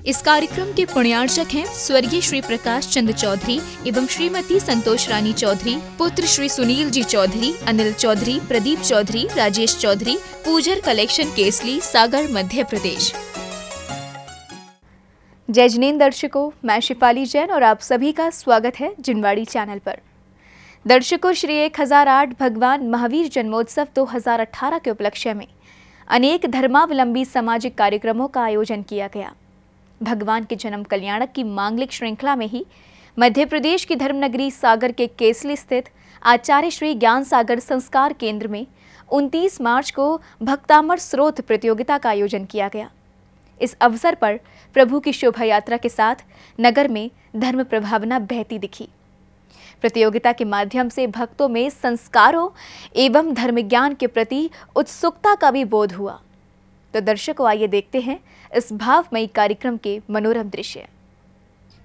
इस कार्यक्रम के पुण्यार्चक हैं स्वर्गीय श्री प्रकाश चंद्र चौधरी एवं श्रीमती संतोष रानी चौधरी, पुत्र श्री सुनील जी चौधरी, अनिल चौधरी, प्रदीप चौधरी, राजेश चौधरी, पूजर कलेक्शन केसली, सागर, मध्य प्रदेश। जय जिनेंद्र दर्शकों, मैं शिफाली जैन और आप सभी का स्वागत है जिनवाड़ी चैनल पर। दर्शकों, श्री 1008 भगवान महावीर जन्मोत्सव 2018 के उपलक्ष्य में अनेक धर्मावलंबी सामाजिक कार्यक्रमों का आयोजन किया गया। भगवान के जन्म कल्याणक की मांगलिक श्रृंखला में ही मध्य प्रदेश की धर्मनगरी सागर के केसली स्थित आचार्य श्री ज्ञान सागर संस्कार केंद्र में 29 मार्च को भक्तामर स्रोत प्रतियोगिता का आयोजन किया गया। इस अवसर पर प्रभु की शोभा यात्रा के साथ नगर में धर्म प्रभावना बहती दिखी। प्रतियोगिता के माध्यम से भक्तों में संस्कारों एवं धर्म ज्ञान के प्रति उत्सुकता का भी बोध हुआ। तो दर्शकों, आइए देखते हैं इस भावमयी कार्यक्रम के मनोरम दृश्य।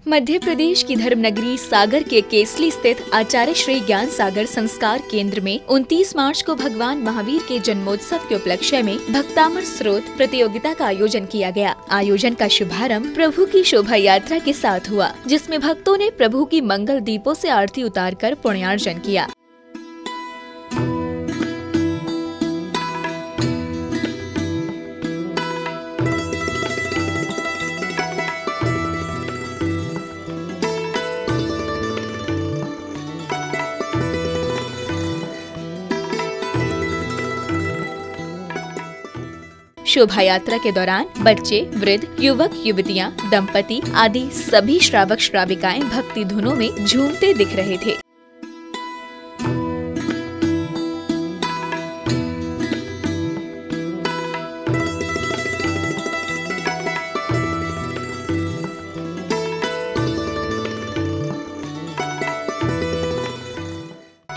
मध्य प्रदेश की धर्मनगरी सागर के केसली स्थित आचार्य श्री ज्ञान सागर संस्कार केंद्र में 29 मार्च को भगवान महावीर के जन्मोत्सव के उपलक्ष्य में भक्तामर स्रोत प्रतियोगिता का आयोजन किया गया। आयोजन का शुभारंभ प्रभु की शोभा यात्रा के साथ हुआ, जिसमें भक्तों ने प्रभु की मंगल दीपों से आरती उतारकर पुण्यार्जन किया। शोभा यात्रा के दौरान बच्चे, वृद्ध, युवक, युवतियां, दंपति आदि सभी श्रावक श्राविकाएं भक्ति धुनों में झूमते दिख रहे थे।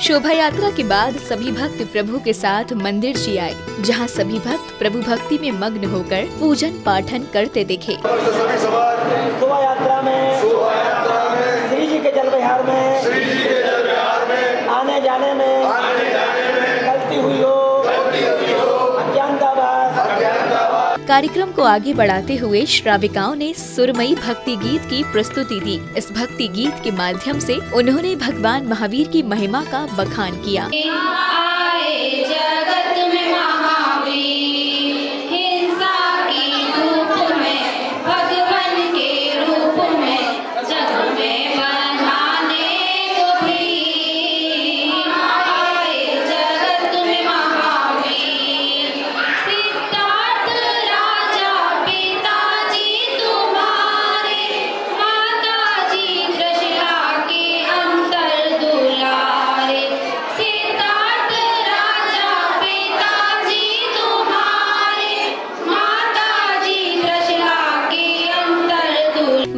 शोभा यात्रा के बाद सभी भक्त प्रभु के साथ मंदिर जी आए, जहां सभी भक्त प्रभु भक्ति में मग्न होकर पूजन पाठन करते दिखे। शोभा यात्रा में श्री जी के जल विहार में आने जाने में गलती हुई हो, कार्यक्रम को आगे बढ़ाते हुए श्राविकाओं ने सुरमई भक्ति गीत की प्रस्तुति दी। इस भक्ति गीत के माध्यम से उन्होंने भगवान महावीर की महिमा का बखान किया।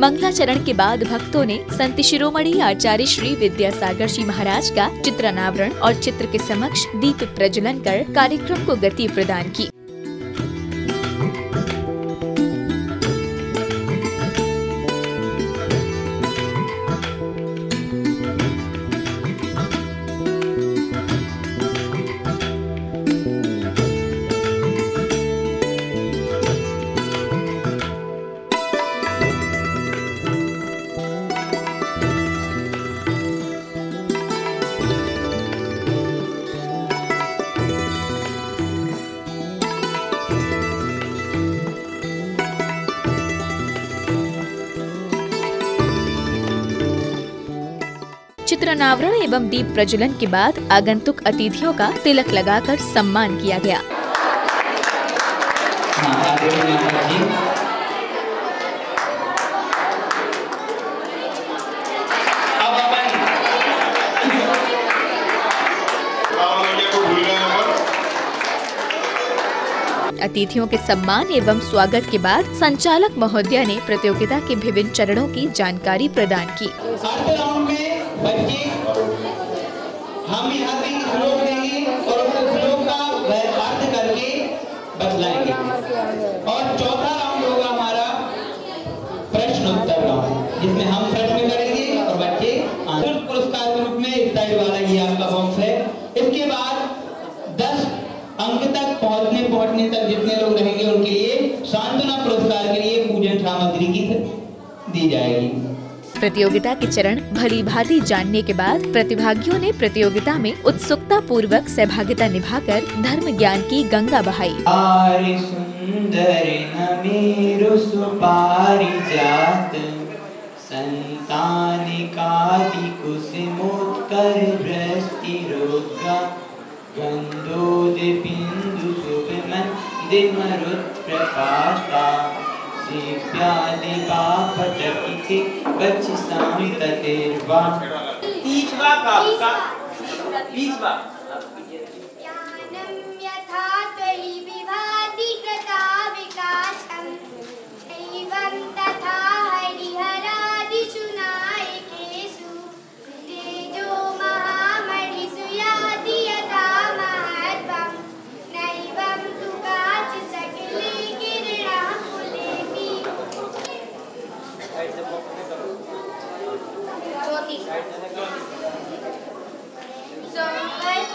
मंगलाचरण के बाद भक्तों ने संत शिरोमणि आचार्य श्री विद्यासागर जी महाराज का चित्रानावरण और चित्र के समक्ष दीप प्रज्वलन कर कार्यक्रम को गति प्रदान की। चित्रानावरण एवं दीप प्रज्वलन के बाद आगंतुक अतिथियों का तिलक लगाकर सम्मान किया गया। अतिथियों के सम्मान एवं स्वागत के बाद संचालक महोदया ने प्रतियोगिता के विभिन्न चरणों की जानकारी प्रदान की। बच्चे हम यहाँ से श्लोक देंगे और उस श्लोक का अर्थ करके बतलाएंगे और चौथा राउंड होगा हमारा प्रश्न उत्तर राउंड, जिसमें हम प्रश्न करेंगे और बच्चे आंसर। पुरस्कार के रूप में इस साइड वाला ये आपका बॉक्स है। इसके बाद 10 अंक तक पहुंचने तक जितने लोग रहेंगे उनके लिए सांत्वना पुरस्कार के लिए पूजन सामग्री की दी जाएगी। प्रतियोगिता के चरण भली भांति जानने के बाद प्रतिभागियों ने प्रतियोगिता में उत्सुकता पूर्वक सहभागिता निभाकर धर्म ज्ञान की गंगा बहाई। आरे सुंदर नमेरु सुपारिजात संतानिकादि कुसुमोत्कर वृष्टि रोगा गंधोदबिंदु सुभमन दिमरुत प्रकाशा दिव्यादि बापटकिति बच्चिसाम ततेर्वा। तीसवा का बीसवा ज्ञानं यथा त्वयि विभाति कृता विकासम् एवं तथा हरिहरादिषु नायकेषु तेजो महामणिषु याति यथा महत्त्वं नैवं तु काचित् सकले किरणाः कुलेऽपि।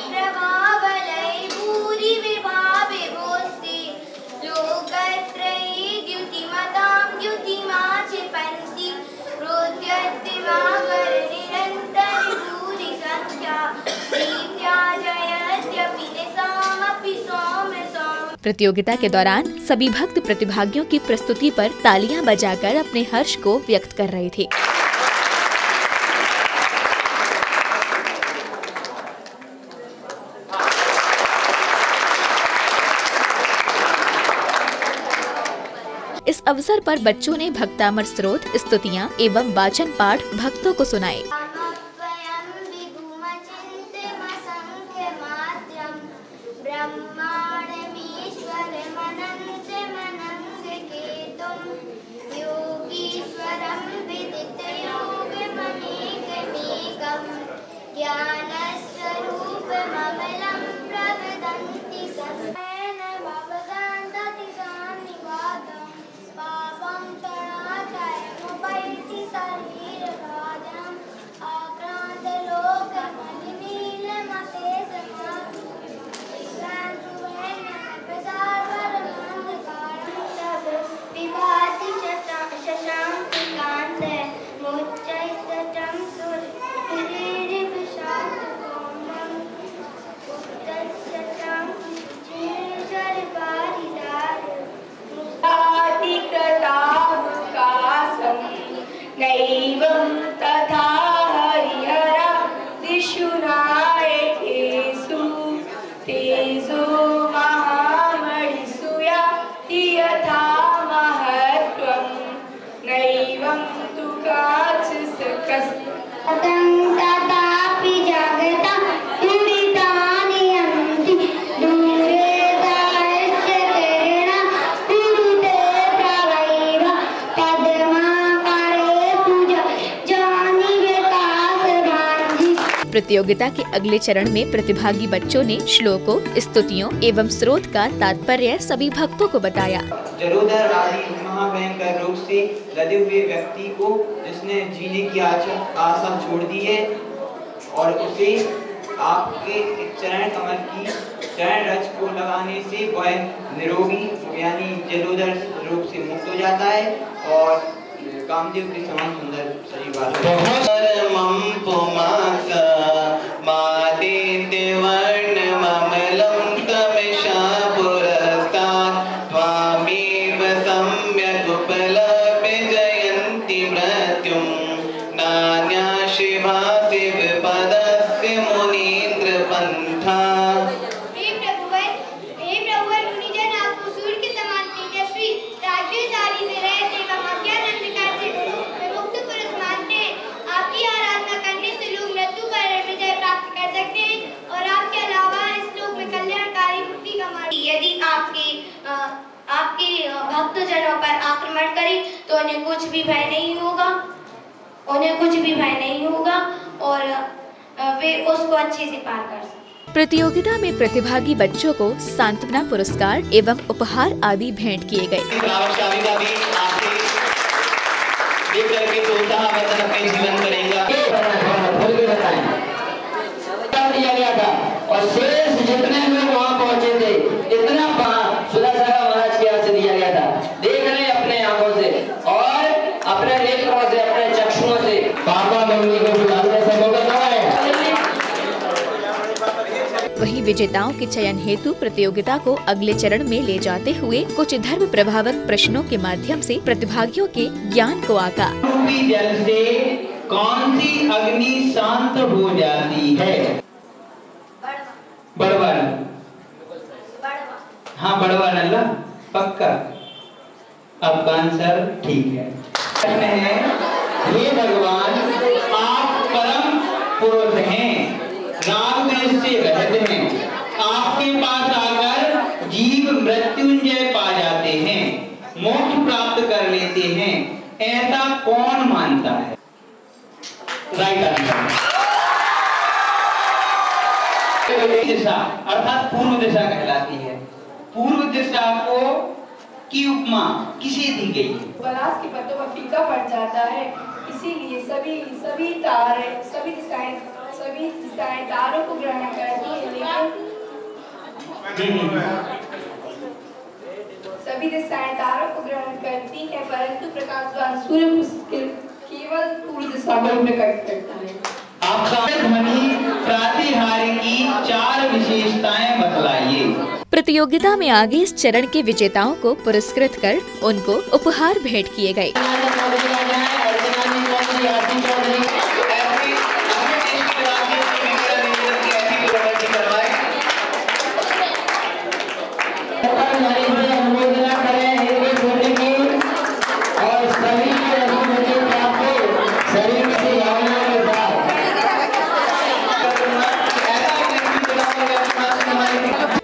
संवत्प्रभावलय भूरि विभाविभोस्ति लोकत्रये द्युतिमतां द्युतिमा क्षिपन्ति प्रोद्यत्तिमाकर निरन्तरभूरि संख्या प्रीत्या जयत्यपि निशामपि सौम्य सौम्य। प्रतियोगिता के दौरान सभी भक्त प्रतिभागियों की प्रस्तुति पर तालियां बजाकर अपने हर्ष को व्यक्त कर रहे थे। इस अवसर पर बच्चों ने भक्तामर स्रोत, स्तुतियाँ एवं वाचन पाठ भक्तों को सुनाए। रामत्वयं विभुमचिन्त्यमसंख्यमात्रं ब्रह्माण्डमीश्वरमनन्तमनन्तकेतुं योगीश्वरं विदितयोगमनेकमेकं ज्ञानस्वरूपममलं प्रवदन्ति सत्त्वेन भवदन्ति सन्निवातं पापं तणाचरमुपैति शरीरभाजनम् आक्रान्तलोकमलिनीलमते विभाति शशाङ्ककान्त मोच्चैस्तटं सूर्यरिविशान्तकोमं उत्तस्यचं चिरशरपारिदारं नैवं तथा हरिहरादिषु नायकेषु तेजो महामणिषु याति यथा महत्त्वं नैवं तु काचित् तथापि जगता दुरितानि यन्ति दूरे दाश्यतेन कुरुते प्रवैव पद्माकरे पूजा जानि विकासभाञ्जि। प्रतियोगिता के अगले चरण में प्रतिभागी बच्चों ने श्लोकों, स्तुतियों एवं स्रोत का तात्पर्य सभी भक्तों को बताया। जलोदर आदि महाभयंकर रोग से लदे हुए व्यक्ति को जिसने जीने की आशा छोड़ दी है और उसे आपके चरण कमल की चरण रज को लगाने से वह निरोगी यानी जलोदर रोग से मुक्त हो जाता है और कामदेव के समान सुंदर शरीर वाला यदि आपके भक्तजनों पर आक्रमण करे तो उन्हें कुछ भी भय नहीं होगा और वे उसको अच्छे से पार कर सकते। प्रतियोगिता में प्रतिभागी बच्चों को सांत्वना पुरस्कार एवं उपहार आदि भेंट किए गए। और शेष जितने लोग वहाँ पहुँचे थे इतना सुदर्शन महाराज के यहाँ से दिया गया था, देख रहे अपने आंखों से और अपने नेत्र विजेताओं के चयन हेतु प्रतियोगिता को अगले चरण में ले जाते हुए कुछ धर्म प्रभावक प्रश्नों के माध्यम से प्रतिभागियों के ज्ञान को आका। जल से कौन सी अग्नि शांत हो जाती है? बड़वन। हाँ बड़वा नल्ला पक्का। आपका आंसर ठीक है। हे भगवान, आप परम पुरुष हैं, राग देश से रहते हैं, आपके पास आकर जीव मृत्युंजय पा जाते हैं, मोक्ष प्राप्त कर लेते हैं, ऐसा कौन मानता है? Right answer. दिशा अर्थात पूर्व दिशा कहलाती है। पूर्व दिशा को की उपमा किसे दी गई? पलाश के पत्तों पर फीका पड़ जाता है, इसीलिए सभी दिशाएं तारों को ग्रहण करती हैं, लेकिन सभी दिशाएं तारों को ग्रहण करती हैं, परंतु प्रकाशवान सूर्य केवल पूर्व दिशा में प्रकट करता है। आपका ध्वनि प्रातिहार्य की 4 विशेषताएं बतलाइए। प्रतियोगिता में आगे इस चरण के विजेताओं को पुरस्कृत कर उनको उपहार भेंट किए गए।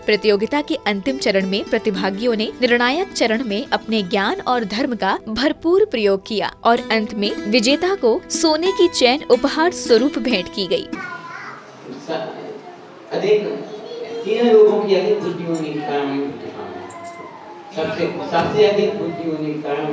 प्रतियोगिता के अंतिम चरण में प्रतिभागियों ने निर्णायक चरण में अपने ज्ञान और धर्म का भरपूर प्रयोग किया और अंत में विजेता को सोने की चैन उपहार स्वरूप भेंट की गई। अधिक 3 लोगों की अधिक बुद्धि होने के कारण सबसे अधिक बुद्धि होने के कारण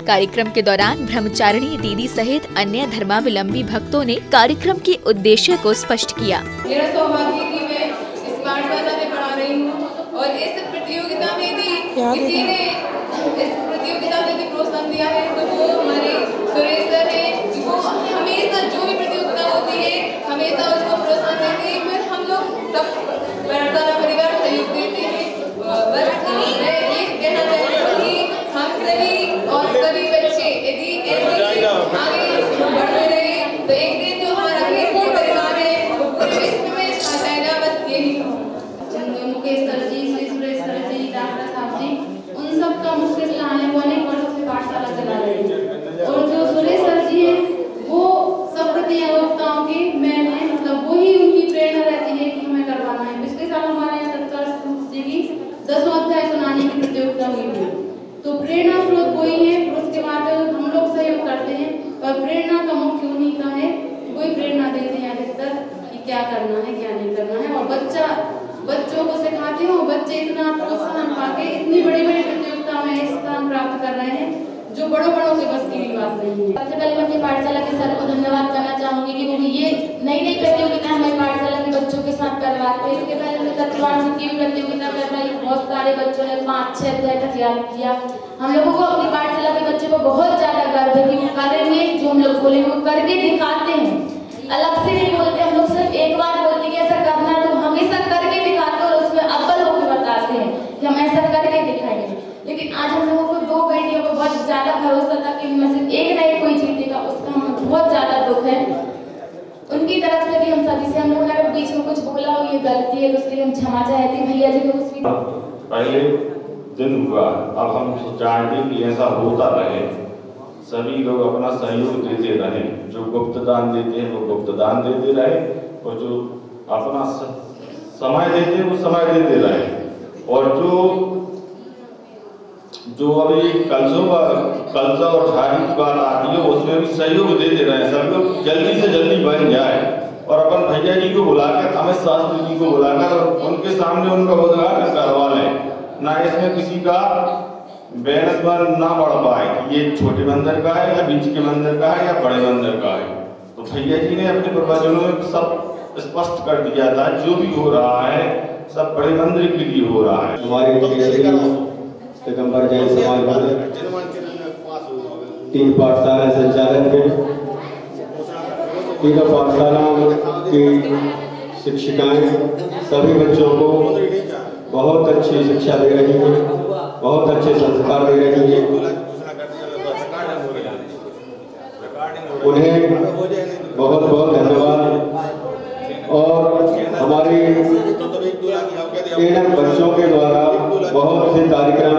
कार्यक्रम के दौरान ब्रह्मचारिणी दीदी सहित अन्य धर्मावलंबी भक्तों ने कार्यक्रम के उद्देश्य को स्पष्ट किया। मेरा सौभाग्य कि मैं स्मार्ट वाला में पढ़ा रही हूँ और इस प्रतियोगिता में भी किसी ने प्रोत्साहन दिया है, तो वो हमारे सुरेश सर है। वो हमेशा जो भी प्रतियोगिता होती है हमेशा उसको प्रोत्साहन देते हैं, फिर हम लोग सब परिवार सहयोग देते हैं। बस मैं ये कहना चाहती हूँ कि हम सभी और सभी बच्चे यदि ऐसे आगे बढ़ते रहे तो एक दिन जो हमारा परिवार है वो पूरे विश्व में छा जाएगा। बस यही मुकेश सर जी, श्री सुरेश सर जी, डॉक्टर साहब जी, उन सब का मुख्य स्थान है। वो अनेक वर्षों से पाठशाला चला रहे हैं और जो सुरेश सर जी हैं वो सब प्रतियोगिताओं के मैन है, मतलब वही उनकी प्रेरणा रहती है कि हमें करवाना है। पिछले साल हमारे यहाँ जी की 10वां अध्याय सुनाने की प्रतियोगिता हुई थी, तो प्रेरणा स्रोत वही है। उसके बाद हम लोग सहयोग करते हैं, पर प्रेरणा का मुख्य उन्हीं का है, वही प्रेरणा देते हैं अधिकतर कि क्या करना है क्या नहीं करना है। और बच्चों को सिखाते हो, बच्चे इतना प्रोत्साहन पाके इतनी बड़ी प्रतियोगिता में स्थान प्राप्त कर रहे हैं जो बड़ों के बस की भी बात नहीं है। सबसे पहले मैं अपनी पाठशाला के सर को धन्यवाद करना चाहूंगी क्योंकि ये नई प्रतियोगिता हमारी पाठशाला के बच्चों के साथ करवाते हैं। इसके पहले मैं तत्वार्थ की भी प्रतियोगिता करवाई, बहुत सारे बच्चों ने 5-6 अध्याय तक याद किया। हम लोगों को अपनी पाठशाला के बच्चों को बहुत ज्यादा गर्व है कि वो करेंगे जो हम लोग बोले वो करके दिखाते हैं, अलग से नहीं बोलते। हम लोग सिर्फ एक बार बोलते कि ऐसा करना है, तो हमेशा करके दिखाते और उसमें अव्वल होकर बताते हैं कि हम ऐसा करके दिखाएंगे। लेकिन आज हम लोगों को 2 बेटियों को बहुत ज्यादा भरोसा था कि इनमें से एक ना एक कोई जीतेगा, उसका हमें बहुत ज्यादा दुख है। उनकी तरफ से भी हम सभी से, हम लोगों ने अगर बीच में कुछ बोला हो ये गलती है तो उसके लिए हम क्षमा चाहते हैं। भैया जी को कुछ भी पहले दिन हुआ, अब हम चाहते कि ऐसा होता रहे, सभी लोग अपना सहयोग देते रहे, जो गुप्त दान देते हैं वो गुप्त दान देते रहे और जो अपना समय देते हैं वो समय देते रहे, और जो अभी कलसा और झाड़ी की बात आती है उसमें भी सहयोग देते रहे। सब लोग जल्दी से जल्दी बन जाए और अपन भैया जी को बुलाकर, अमित शास्त्री जी को बुलाकर उनके सामने उनका उद्घाटन करवा लें। ना इसमें किसी का बैनस्बर ना बढ़ पाए कि ये छोटे मंदिर का है या बीच के मंदिर का है या बड़े मंदिर का है। तो भैया जी ने अपने प्रवचनों में सब स्पष्ट कर दिया था, जो भी हो रहा है सब बड़े मंदिर के लिए हो रहा है। हमारे दिगंबर जैन समाज में 3 पाठशाला संचालित है। तीनों पाठशालाओं की शिक्षिकाएं सभी बच्चों को बहुत अच्छी शिक्षा दे रही हैं, बहुत अच्छे संस्कार दे रही हैं। उन्हें बहुत बहुत धन्यवाद। और हमारी इन बच्चों के द्वारा बहुत से कार्यक्रम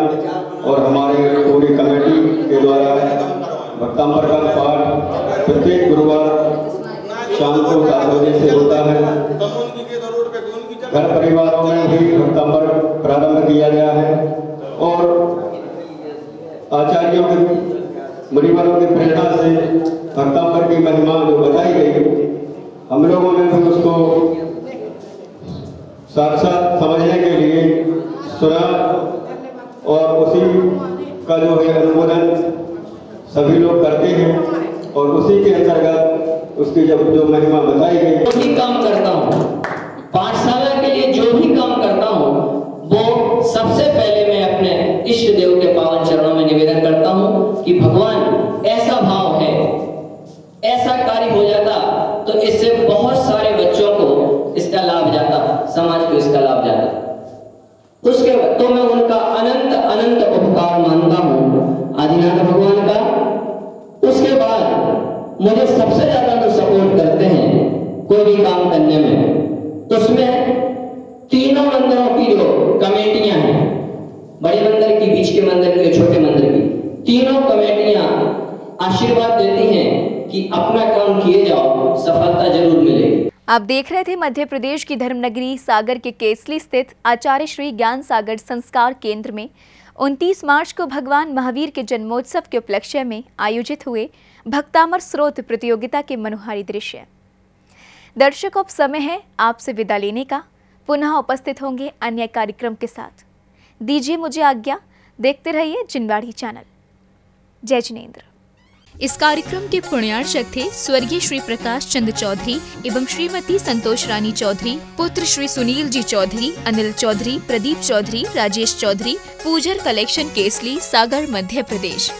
और हमारे पूरी कमेटी के द्वारा भक्तांबर का पाठ प्रत्येक गुरुवार शाम को 7 बजे से होता है। घर परिवारों में भी भक्तांबर प्रारंभ किया गया है और आचार्यों के मुनिवरों की प्रेरणा से भक्तांबर की महिमा जो बताई गई, हम लोगों ने भी उसको साक्षात समझने के लिए सुना और उसी का जो है अनुमोदन सभी लोग करते हैं और उसी के अंतर्गत उसकी जब जो महिमा बताई गई। जो भी काम करता हूँ, पाठशाला के लिए जो भी काम करता हूँ, वो सबसे पहले मैं अपने इष्ट देव के पावन चरणों में निवेदन करता हूँ कि भगवान ऐसा भाव है, ऐसा कार्य हो जाता तो इससे बहुत सारे बच्चों को इसका लाभ जाता, समाज को इसका लाभ जाता। उसके तो मैं उनका अनंत अनंत उपकार मानता हूँ आदिनाथ भगवान का। उसके बाद मुझे सबसे ज्यादा जो सपोर्ट करते हैं कोई भी काम करने में, उसमें तीनों मंदिरों की जो कमेटियां हैं, बड़े मंदिर की, बीच के मंदिर की, छोटे मंदिर की, तीनों कमेटियां आशीर्वाद देती हैं कि अपना काम किए जाओ, सफलता जरूर मिलेगी। आप देख रहे थे मध्य प्रदेश की धर्मनगरी सागर के केसली स्थित आचार्य श्री ज्ञान सागर संस्कार केंद्र में 29 मार्च को भगवान महावीर के जन्मोत्सव के उपलक्ष्य में आयोजित हुए भक्तामर स्रोत प्रतियोगिता के मनोहारी दृश्य। दर्शकों, अब समय है आपसे विदा लेने का। पुनः उपस्थित होंगे अन्य कार्यक्रम के साथ। दीजिए मुझे आज्ञा। देखते रहिए जिनवाड़ी चैनल। जय जिनेंद्र। इस कार्यक्रम के पुण्यार्चक थे स्वर्गीय श्री प्रकाश चंद्र चौधरी एवं श्रीमती संतोष रानी चौधरी, पुत्र श्री सुनील जी चौधरी, अनिल चौधरी, प्रदीप चौधरी, राजेश चौधरी, पूजर कलेक्शन केसली, सागर, मध्य प्रदेश।